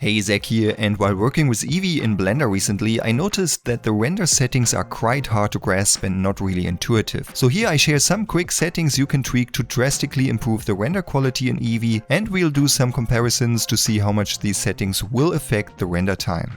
Hey, Zach here, and while working with Eevee in Blender recently, I noticed that the render settings are quite hard to grasp and not really intuitive. So here I share some quick settings you can tweak to drastically improve the render quality in Eevee, and we'll do some comparisons to see how much these settings will affect the render time.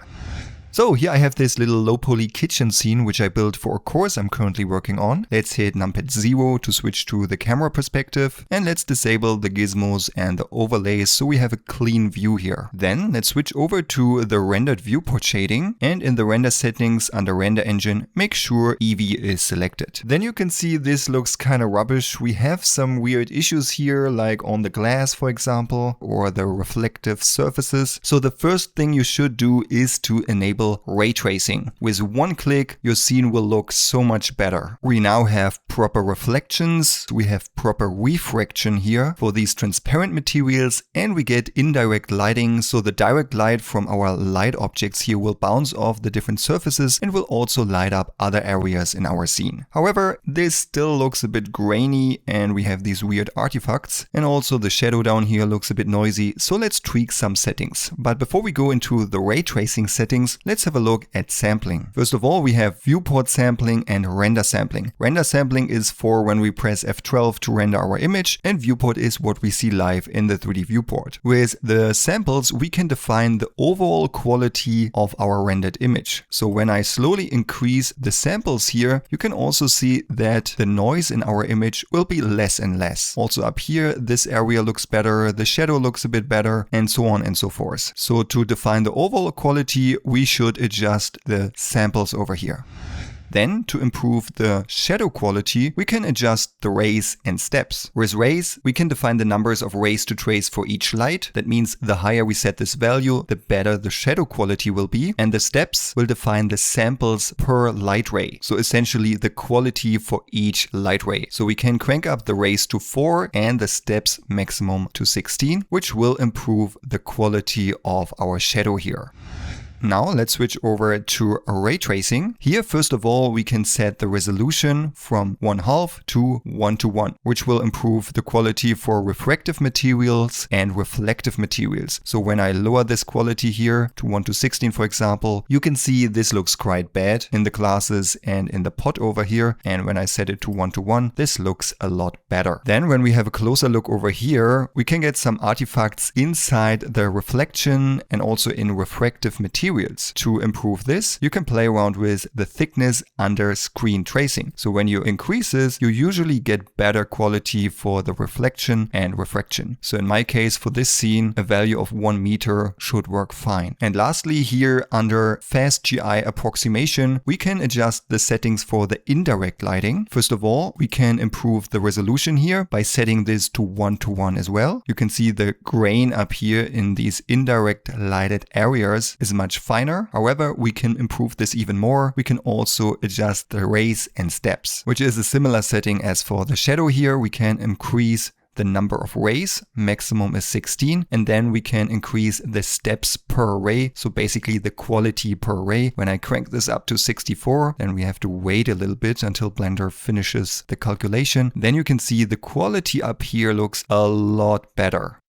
So here I have this little low poly kitchen scene which I built for a course I'm currently working on. Let's hit numpad 0 to switch to the camera perspective, and let's disable the gizmos and the overlays so we have a clean view here. Then let's switch over to the rendered viewport shading, and in the render settings under render engine make sure Eevee is selected. Then you can see this looks kinda rubbish. We have some weird issues here, like on the glass for example, or the reflective surfaces. So the first thing you should do is to enable ray tracing. With one click, your scene will look so much better. We now have proper reflections, we have proper refraction here for these transparent materials, and we get indirect lighting, so the direct light from our light objects here will bounce off the different surfaces and will also light up other areas in our scene. However, this still looks a bit grainy and we have these weird artifacts, and also the shadow down here looks a bit noisy, so let's tweak some settings. But before we go into the ray tracing settings, let's have a look at sampling. First of all, we have viewport sampling and render sampling. Render sampling is for when we press F12 to render our image, and viewport is what we see live in the 3D viewport. With the samples, we can define the overall quality of our rendered image. So when I slowly increase the samples here, you can also see that the noise in our image will be less and less. Also up here, this area looks better, the shadow looks a bit better, and so on and so forth. So to define the overall quality, we should adjust the samples over here. Then, to improve the shadow quality, we can adjust the rays and steps. With rays, we can define the numbers of rays to trace for each light. That means the higher we set this value, the better the shadow quality will be. And the steps will define the samples per light ray. So essentially the quality for each light ray. So we can crank up the rays to 4 and the steps maximum to 16, which will improve the quality of our shadow here. Now let's switch over to ray tracing. Here, first of all, we can set the resolution from 1/2 to 1:1, which will improve the quality for refractive materials and reflective materials. So when I lower this quality here to 1:16, for example, you can see this looks quite bad in the classes and in the pot over here. And when I set it to 1:1, this looks a lot better. Then when we have a closer look over here, we can get some artifacts inside the reflection and also in refractive materials. To improve this, you can play around with the thickness under screen tracing. So when you increase this, you usually get better quality for the reflection and refraction. So in my case, for this scene, a value of 1 meter should work fine. And lastly, here under fast GI approximation, we can adjust the settings for the indirect lighting. First of all, we can improve the resolution here by setting this to 1:1 as well. You can see the grain up here in these indirect lighted areas is much finer. However, we can improve this even more. We can also adjust the rays and steps, which is a similar setting as for the shadow here. We can increase the number of rays, maximum is 16, and then we can increase the steps per ray, so basically the quality per ray. When I crank this up to 64, then we have to wait a little bit until Blender finishes the calculation. Then you can see the quality up here looks a lot better.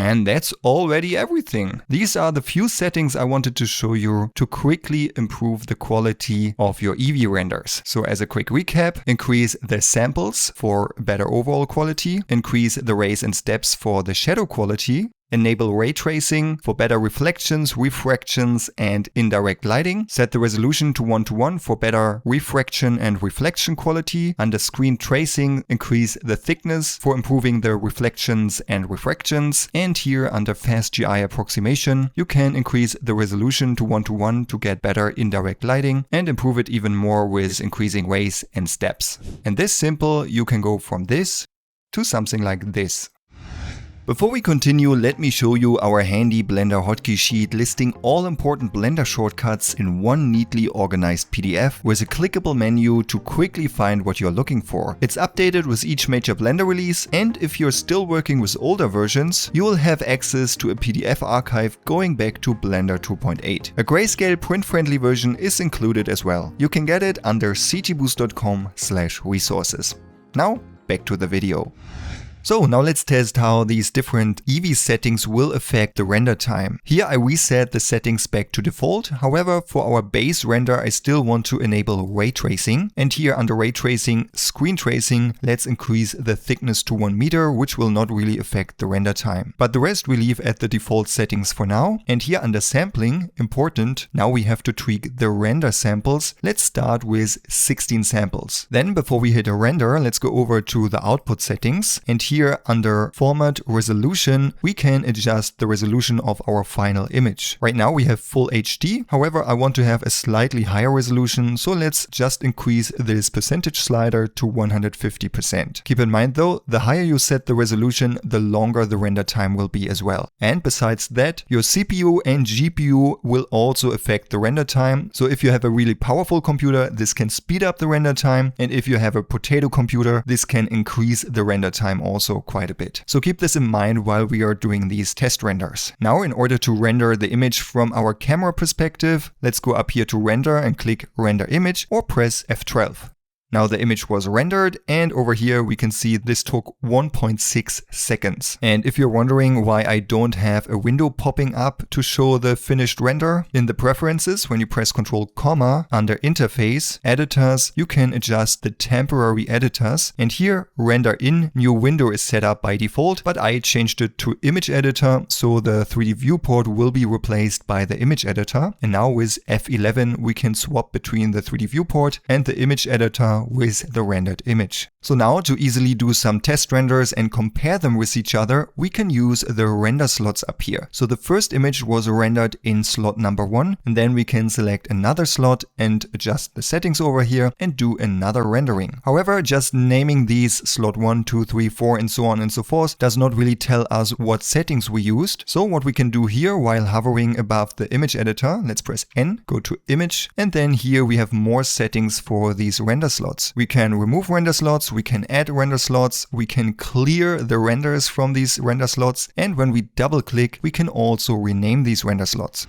And that's already everything. These are the few settings I wanted to show you to quickly improve the quality of your Eevee renders. So as a quick recap, increase the samples for better overall quality, increase the rays and steps for the shadow quality, enable ray tracing for better reflections, refractions, and indirect lighting. Set the resolution to 1:1 for better refraction and reflection quality. Under screen tracing, increase the thickness for improving the reflections and refractions. And here under fast GI approximation, you can increase the resolution to 1:1 to get better indirect lighting and improve it even more with increasing rays and steps. And this simple, you can go from this to something like this. Before we continue, let me show you our handy Blender hotkey sheet listing all important Blender shortcuts in one neatly organized PDF with a clickable menu to quickly find what you're looking for. It's updated with each major Blender release, and if you're still working with older versions, you will have access to a PDF archive going back to Blender 2.8. A grayscale print-friendly version is included as well. You can get it under cgboost.com/resources. Now, back to the video. So now let's test how these different Eevee settings will affect the render time. Here I reset the settings back to default. However, for our base render, I still want to enable ray tracing. And here under ray tracing, screen tracing, let's increase the thickness to 1 meter, which will not really affect the render time. But the rest we leave at the default settings for now. And here under sampling, important, now we have to tweak the render samples. Let's start with 16 samples. Then before we hit a render, let's go over to the output settings. And here under format resolution, we can adjust the resolution of our final image. Right now we have full HD. However, I want to have a slightly higher resolution. So let's just increase this percentage slider to 150%. Keep in mind though, the higher you set the resolution, the longer the render time will be as well. And besides that, your CPU and GPU will also affect the render time. So if you have a really powerful computer, this can speed up the render time. And if you have a potato computer, this can increase the render time also quite a bit. So keep this in mind while we are doing these test renders. Now, in order to render the image from our camera perspective, let's go up here to render and click render image or press F12. Now the image was rendered, and over here we can see this took 1.6 seconds. And if you're wondering why I don't have a window popping up to show the finished render, in the preferences, when you press Ctrl, under interface, editors, you can adjust the temporary editors. And here render in new window is set up by default, but I changed it to image editor. So the 3D viewport will be replaced by the image editor. And now with F11, we can swap between the 3D viewport and the image editor with the rendered image. So now to easily do some test renders and compare them with each other, we can use the render slots up here. So the first image was rendered in slot number 1, and then we can select another slot and adjust the settings over here and do another rendering. However, just naming these slot 1, 2, 3, 4 and so on and so forth does not really tell us what settings we used. So what we can do here while hovering above the image editor, let's press N, go to image, and then here we have more settings for these render slots. We can remove render slots, we can add render slots, we can clear the renders from these render slots, and when we double click, we can also rename these render slots.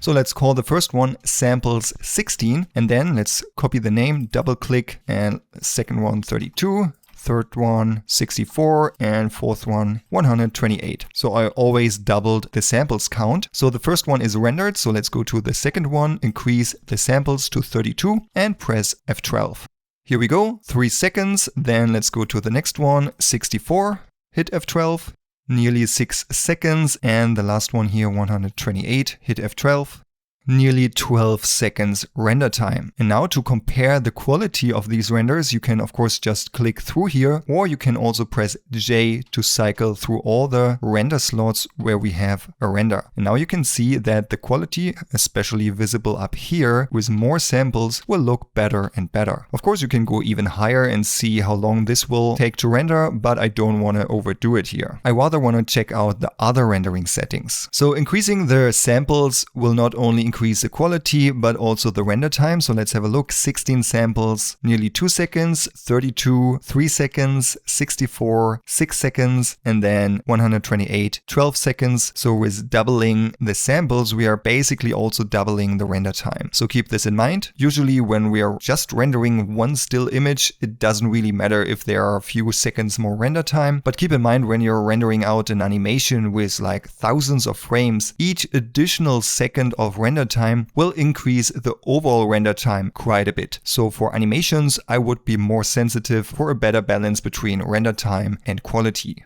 So let's call the first one samples 16, and then let's copy the name, double click, and second one 32. Third one 64 and fourth one 128. So I always doubled the samples count. So the first one is rendered. So let's go to the second one, increase the samples to 32 and press F12. Here we go, 3 seconds. Then let's go to the next one, 64, hit F12, nearly 6 seconds. And the last one here, 128, hit F12. Nearly 12 seconds render time. And now to compare the quality of these renders, you can of course just click through here, or you can also press J to cycle through all the render slots where we have a render. And now you can see that the quality, especially visible up here with more samples, will look better and better. Of course, you can go even higher and see how long this will take to render, but I don't want to overdo it here. I rather want to check out the other rendering settings. So increasing the samples will not only increase the quality, but also the render time. So let's have a look. 16 samples, nearly 2 seconds, 32, 3 seconds, 64, 6 seconds, and then 128, 12 seconds. So with doubling the samples, we are basically also doubling the render time. So keep this in mind. Usually when we are just rendering one still image, it doesn't really matter if there are a few seconds more render time. But keep in mind when you're rendering out an animation with like thousands of frames, each additional second of render time will increase the overall render time quite a bit. So for animations, I would be more sensitive for a better balance between render time and quality.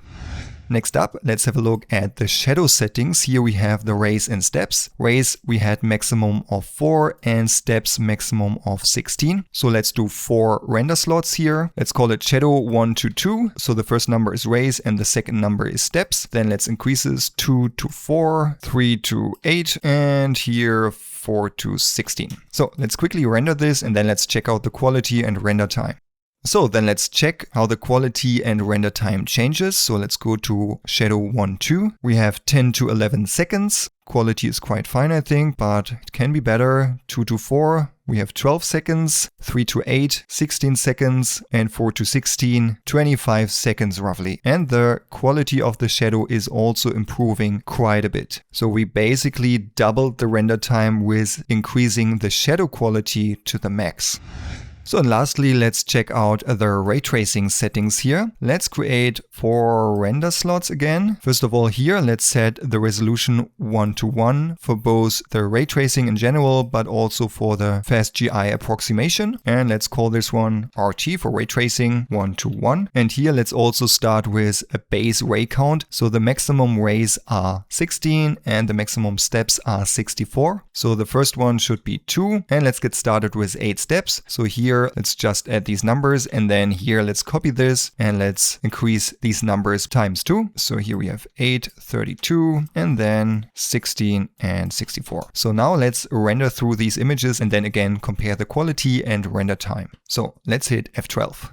Next up, let's have a look at the shadow settings. Here we have the rays and steps. Rays we had maximum of 4 and steps maximum of 16. So let's do 4 render slots here. Let's call it shadow 1 to 2. So the first number is rays and the second number is steps. Then let's increase this 2 to 4, 3 to 8, and here 4 to 16. So let's quickly render this and then let's check out the quality and render time. So then let's check how the quality and render time changes. So let's go to shadow 1, 2. We have 10 to 11 seconds. Quality is quite fine, I think, but it can be better. 2 to 4. We have 12 seconds, 3 to 8, 16 seconds, and 4 to 16, 25 seconds roughly. And the quality of the shadow is also improving quite a bit. So we basically doubled the render time with increasing the shadow quality to the max. So and lastly, let's check out the ray tracing settings here. Let's create 4 render slots again. First of all here, let's set the resolution 1:1 for both the ray tracing in general, but also for the fast GI approximation. And let's call this one RT for ray tracing 1:1. And here let's also start with a base ray count. So the maximum rays are 16 and the maximum steps are 64. So the first one should be 2. And let's get started with 8 steps. So here let's just add these numbers, and then here let's copy this and let's increase these numbers times 2. So here we have 8, 32, and then 16 and 64. So now let's render through these images and then again compare the quality and render time. So let's hit F12.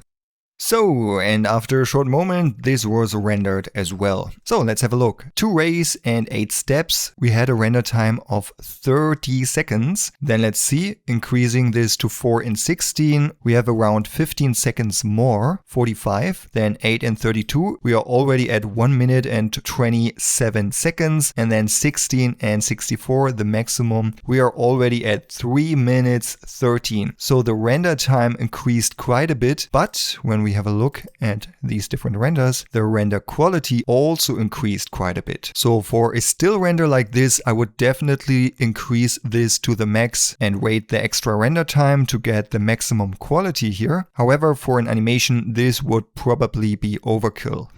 So, and after a short moment, this was rendered as well. So let's have a look. 2 rays and 8 steps. We had a render time of 30 seconds. Then let's see, increasing this to 4 and 16, we have around 15 seconds more, 45. Then 8 and 32, we are already at 1 minute and 27 seconds. And then 16 and 64, the maximum, we are already at 3 minutes 13. So the render time increased quite a bit, but when we have a look at these different renders, the render quality also increased quite a bit. So for a still render like this, I would definitely increase this to the max and wait the extra render time to get the maximum quality here. However, for an animation, this would probably be overkill.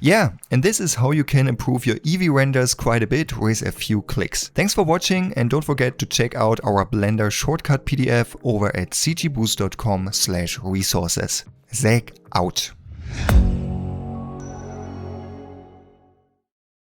Yeah, and this is how you can improve your Eevee renders quite a bit with a few clicks. Thanks for watching, and don't forget to check out our Blender shortcut PDF over at cgboost.com/resources. Zach out.